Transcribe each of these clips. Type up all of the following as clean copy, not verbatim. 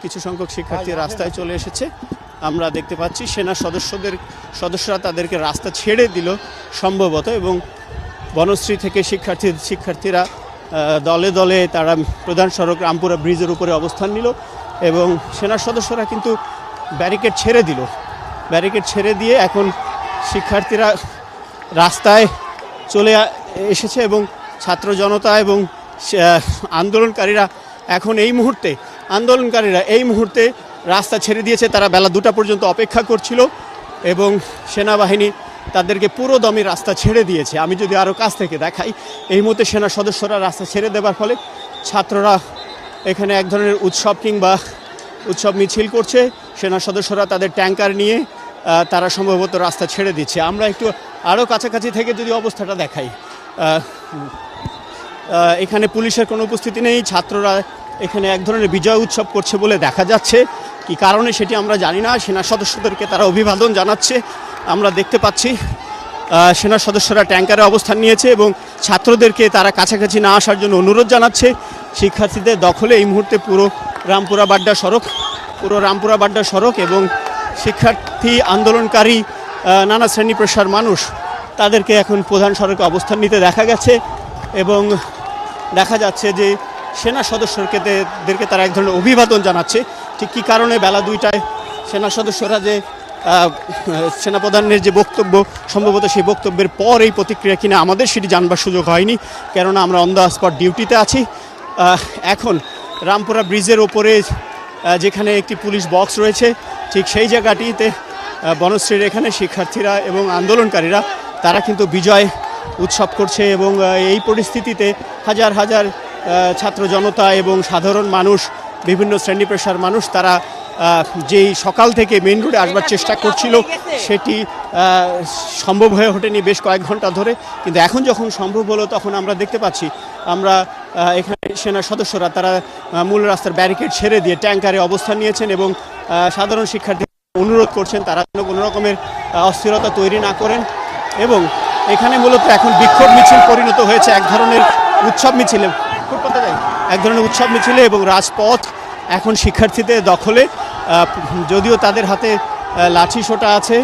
কিছু সংখ্যক শিক্ষার্থী রাস্তায় চলে এসেছে। আমরা দেখতে পাচ্ছি সেনা সদস্যরা তাদেরকে রাস্তা ছেড়ে দিল সম্ভবত, এবং বনশ্রী থেকে শিক্ষার্থীরা দলে দলে তারা প্রধান সড়ক রামপুরা ব্রিজের উপরে অবস্থান নিল, এবং সেনা সদস্যরা কিন্তু ব্যারিকেড ছেড়ে দিয়ে এখন শিক্ষার্থীরা রাস্তায় চলে এসেছে, এবং ছাত্র জনতা এবং আন্দোলনকারীরা এই মুহূর্তে রাস্তা ছেড়ে দিয়েছে। তারা বেলা 2টা পর্যন্ত অপেক্ষা করছিল এবং সেনাবাহিনী তাদেরকে পুরো দমে রাস্তা ছেড়ে দিয়েছে। আমি যদি আরও কাছ থেকে দেখাই, এই মুহূর্তে সেনা সদস্যরা রাস্তা ছেড়ে দেওয়ার ফলে ছাত্ররা এখানে এক ধরনের উৎসব মিছিল করছে। সেনা সদস্যরা তাদের ট্যাঙ্কার নিয়ে তারা সম্ভবত রাস্তা ছেড়ে দিচ্ছে। আমরা একটু আরও কাছাকাছি থেকে যদি অবস্থাটা দেখাই, এখানে পুলিশের কোনো উপস্থিতি নেই। ছাত্ররা এখানে এক ধরনের বিজয় উৎসব করছে বলে দেখা যাচ্ছে। কি কারণে সেটি আমরা জানি না। সেনা সদস্যদেরকে তারা অভিবাদন জানাচ্ছে। আমরা দেখতে পাচ্ছি সেনা সদস্যরা ট্যাঙ্কারে অবস্থান নিয়েছে এবং ছাত্রদেরকে তারা কাছাকাছি না আসার জন্য অনুরোধ জানাচ্ছে। শিক্ষার্থীদের দখলে এই মুহূর্তে পুরো রামপুরা বাড্ডা সড়ক এবং শিক্ষার্থী আন্দোলনকারী নানা শ্রেণী পেশার মানুষ তাদেরকে এখন প্রধান সড়কে অবস্থান নিতে দেখা গেছে, এবং দেখা যাচ্ছে যে সেনা সদস্যদেরকে তারা এক ধরনের অভিবাদন জানাচ্ছে। ঠিক কী কারণে বেলা 2টায় সেনা সদস্যরা যে সেনাপ্রধানের যে বক্তব্য, সম্ভবত সেই বক্তব্যের পর এই প্রতিক্রিয়া কিনা আমাদের সেটি জানবার সুযোগ হয়নি, কেননা আমরা অন দ্য স্পট ডিউটিতে আছি। এখন রামপুরা ব্রিজের ওপরে যেখানে একটি পুলিশ বক্স রয়েছে, ঠিক সেই জায়গাটিতে বনশ্রীর এখানে শিক্ষার্থীরা এবং আন্দোলনকারীরা তারা কিন্তু বিজয় উৎসব করছে, এবং এই পরিস্থিতিতে হাজার হাজার ছাত্র জনতা এবং সাধারণ মানুষ, বিভিন্ন শ্রেণী পেশার মানুষ তারা যেই সকাল থেকে মেইন রোডে আসবার চেষ্টা করছিল সেটি সম্ভব হয়ে ওঠেনি বেশ কয়েক ঘন্টা ধরে। কিন্তু এখন যখন সম্ভব হলো তখন আমরা দেখতে পাচ্ছি এখানে সেনা সদস্যরা তারা মূল রাস্তার ব্যারিকেড ছেড়ে দিয়ে ট্যাঙ্কারে অবস্থান নিয়েছেন এবং সাধারণ শিক্ষার্থী অনুরোধ করছেন তারা যেন কোনো রকমের অস্থিরতা তৈরি না করেন। এবং এখানে মূলত এখন বিক্ষোভ মিছিল পরিণত হয়েছে এক ধরনের উৎসব মিছিলে, এবং রাজপথ এখন শিক্ষার্থীদের দখলে। যদিও তাদের হাতে লাঠি সোটা আছে।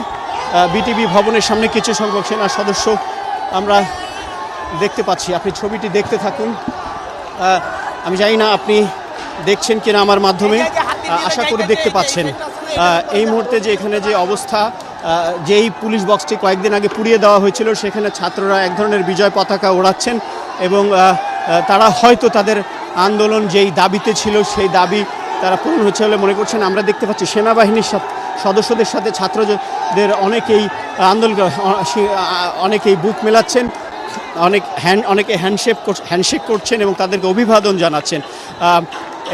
বিটিভি ভবনের সামনে কিছু সংখ্যক সেনা সদস্য আমরা দেখতে পাচ্ছি। আপনি ছবিটি দেখতে থাকুন। আমি জানি না আপনি দেখছেন কিনা আমার মাধ্যমে, আশা করি দেখতে পাচ্ছেন। এই মুহূর্তে যে এখানে যে অবস্থা, যেই পুলিশ বক্সটি কয়েকদিন আগে পুড়িয়ে দেওয়া হয়েছিল, সেখানে ছাত্ররা এক ধরনের বিজয় পতাকা ওড়াচ্ছেন, এবং তারা হয়তো তাদের আন্দোলন যেই দাবিতে ছিল সেই দাবি তারা পূরণ হচ্ছে বলে মনে করছেন। আমরা দেখতে পাচ্ছি সেনাবাহিনীর সদস্যদের সাথে ছাত্রদের অনেকেই বুক মেলাচ্ছেন, অনেকে হ্যান্ডশেক করছেন এবং তাদেরকে অভিবাদন জানাচ্ছেন।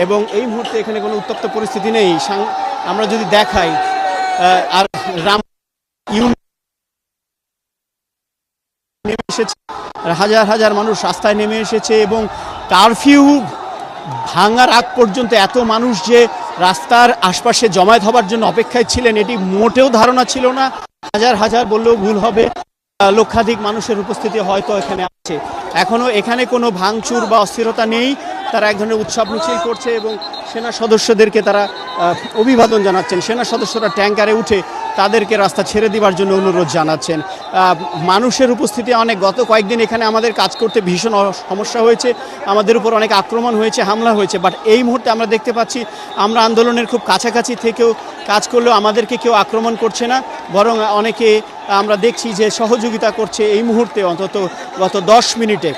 এবং এই মুহূর্তে এখানে কোনো উত্তপ্ত পরিস্থিতি নেই। আমরা যদি দেখাই, আর নেমে এসেছে, হাজার হাজার মানুষ রাস্তায় নেমে এসেছে, এবং কারফিউ ভাঙার আগ পর্যন্ত এত মানুষ যে রাস্তার আশপাশে জমায়েত হবার জন্য অপেক্ষায় ছিলেন এটি মোটেও ধারণা ছিল না। হাজার হাজার বললেও ভুল হবে, লক্ষাধিক মানুষের উপস্থিতি হয়তো এখানে আছে। এখনও এখানে কোনো ভাঙচুর বা অস্থিরতা নেই। তারা এক ধরনের উৎসব মিছিল করছে এবং সেনা সদস্যদেরকে তারা অভিবাদন জানাচ্ছেন। সেনা সদস্যরা ট্যাঙ্কারে উঠে তাদেরকে রাস্তা ছেড়ে দেওয়ার জন্য অনুরোধ জানাচ্ছেন। মানুষের উপস্থিতি অনেক। গত কয়েকদিন এখানে আমাদের কাজ করতে ভীষণ সমস্যা হয়েছে, আমাদের উপর অনেক আক্রমণ হয়েছে, হামলা হয়েছে। বাট এই মুহূর্তে আমরা দেখতে পাচ্ছি আমরা আন্দোলনের খুব কাছাকাছি থেকেও কাজ করলেও আমাদেরকে কেউ আক্রমণ করছে না, বরং অনেকে আমরা দেখছি যে সহযোগিতা করছে। এই মুহূর্তে অন্তত গত 10 মিনিটে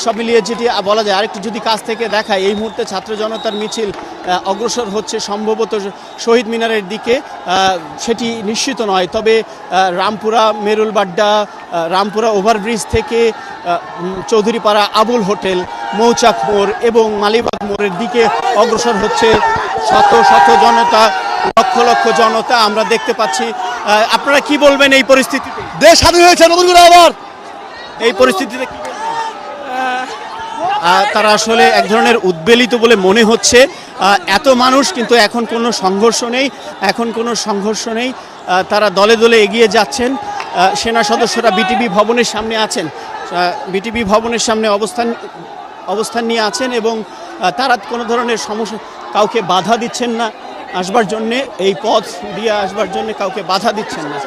সব মিলিয়ে যেটি বলা যায়, আরেকটু যদি কাছ থেকে দেখায়, এই মুহূর্তে ছাত্র জনতার মিছিল অগ্রসর হচ্ছে সম্ভবত শহীদ মিনারের দিকে, সেটি নিশ্চিত নয়। তবে রামপুরা মেরুলবাড্ডা, রামপুরা ওভারব্রিজ থেকে চৌধুরীপাড়া আবুল হোটেল, মৌচাক মোড় এবং মালিবাগ মোড়ের দিকে অগ্রসর হচ্ছে শত শত জনতা, লক্ষ লক্ষ জনতা আমরা দেখতে পাচ্ছি। আপনারা কি বলবেন এই পরিস্থিতিতে? দেশ স্বাধীন হয়েছে নতুন করে আবার, এই পরিস্থিতিতে কি তারা আসলে এক ধরনের উদ্বেলিত বলে মনে হচ্ছে। এত মানুষ, কিন্তু এখন কোনো সংঘর্ষ নেই। তারা দলে দলে এগিয়ে যাচ্ছেন। সেনা সদস্যরা বিটিভি ভবনের সামনে আছেন, বিটিভি ভবনের সামনে অবস্থান নিয়ে আছেন, এবং তারা কোনো ধরনের কাউকে বাধা দিচ্ছেন না আসবার জন্যে, এই পথ দিয়ে আসবার জন্য কাউকে বাধা দিচ্ছেন না।